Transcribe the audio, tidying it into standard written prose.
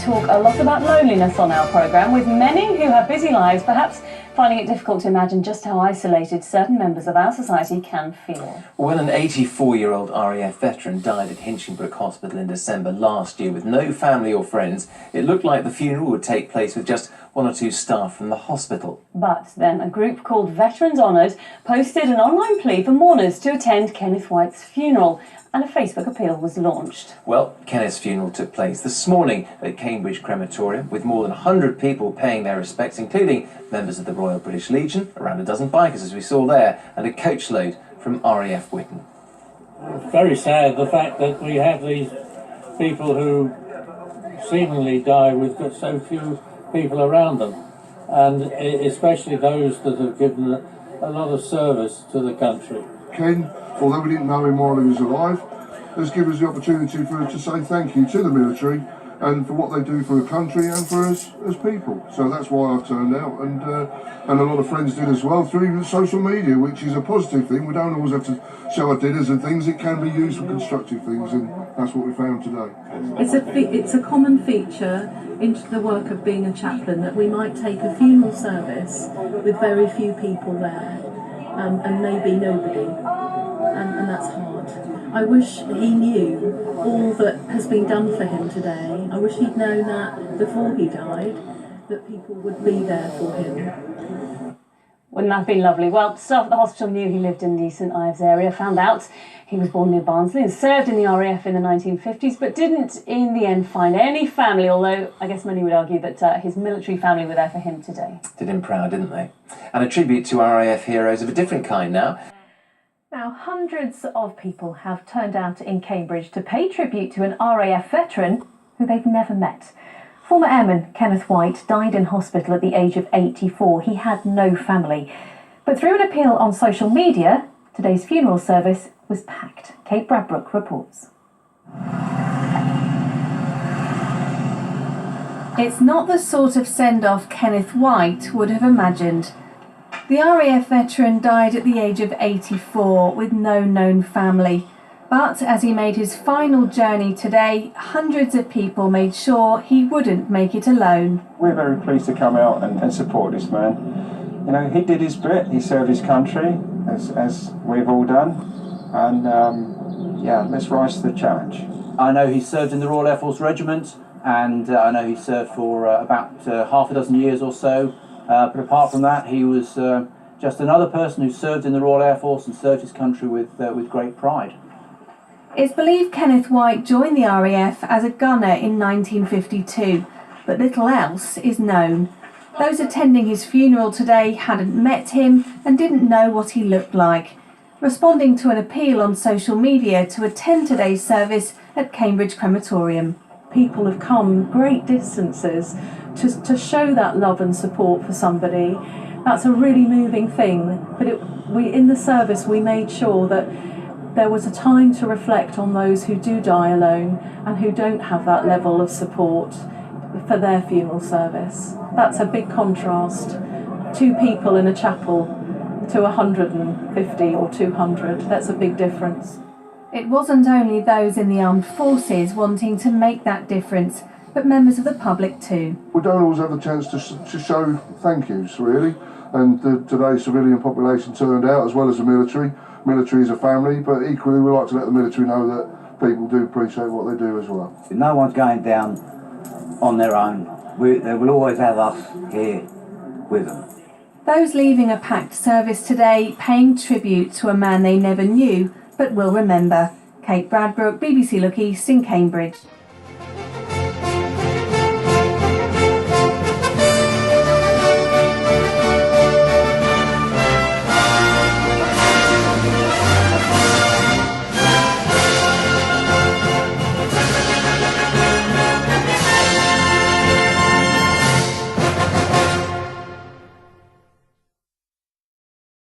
talk a lot about loneliness on our programme, with many who have busy lives perhaps finding it difficult to imagine just how isolated certain members of our society can feel. When an 84-year-old RAF veteran died at Hinchingbrook Hospital in December last year with no family or friends, it looked like the funeral would take place with just one or two staff from the hospital. But then a group called Veterans Honoured posted an online plea for mourners to attend Kenneth White's funeral, and a Facebook appeal was launched. Well, Kenneth's funeral took place this morning at Cambridge Crematorium, with more than 100 people paying their respects, including members of the Royal British Legion, around a dozen bikers as we saw there, and a coachload from RAF Witten. It's very sad, the fact that we have these people who seemingly die with so few people around them, and especially those that have given a lot of service to the country. Ken, although we didn't know him while he was alive, has given us the opportunity for us to say thank you to the military and for what they do for the country and for us as people. So that's why I've turned out, and a lot of friends did as well through social media, which is a positive thing. We don't always have to show our dinners and things. It can be used for constructive things, and that's what we found today. It's a common feature into the work of being a chaplain that we might take a funeral service with very few people there, and maybe nobody, and that's hard. I wish he knew all that has been done for him today. I wish he'd known that before he died, that people would be there for him. Wouldn't that have been lovely? Well, staff at the hospital knew he lived in the St Ives area, found out he was born near Barnsley and served in the RAF in the 1950s, but didn't in the end find any family, although I guess many would argue that his military family were there for him today. Did him proud, didn't they? And a tribute to RAF heroes of a different kind now. Now, hundreds of people have turned out in Cambridge to pay tribute to an RAF veteran who they've never met. Former airman Kenneth White died in hospital at the age of 84. He had no family. But through an appeal on social media, today's funeral service was packed. Kate Bradbrook reports. It's not the sort of send-off Kenneth White would have imagined. The RAF veteran died at the age of 84 with no known family. But as he made his final journey today, hundreds of people made sure he wouldn't make it alone. We're very pleased to come out and support this man. You know, he did his bit, he served his country, as we've all done. And yeah, let's rise to the challenge. I know he served in the Royal Air Force Regiment, and I know he served for about half a dozen years or so. But apart from that, he was just another person who served in the Royal Air Force and served his country with great pride. It's believed Kenneth White joined the RAF as a gunner in 1952, but little else is known. Those attending his funeral today hadn't met him and didn't know what he looked like. Responding to an appeal on social media to attend today's service at Cambridge Crematorium. People have come great distances to show that love and support for somebody. That's a really moving thing. But in the service we made sure that there was a time to reflect on those who do die alone and who don't have that level of support for their funeral service. That's a big contrast. 2 people in a chapel to 150 or 200. That's a big difference. It wasn't only those in the armed forces wanting to make that difference, but members of the public too. We don't always have the chance to show thank yous, really, and today's civilian population turned out, as well as the military. Military is a family, but equally we like to let the military know that people do appreciate what they do as well. No one's going down on their own. They will always have us here with them. Those leaving a packed service today paying tribute to a man they never knew but will remember. Kate Bradbrook, BBC Look East in Cambridge.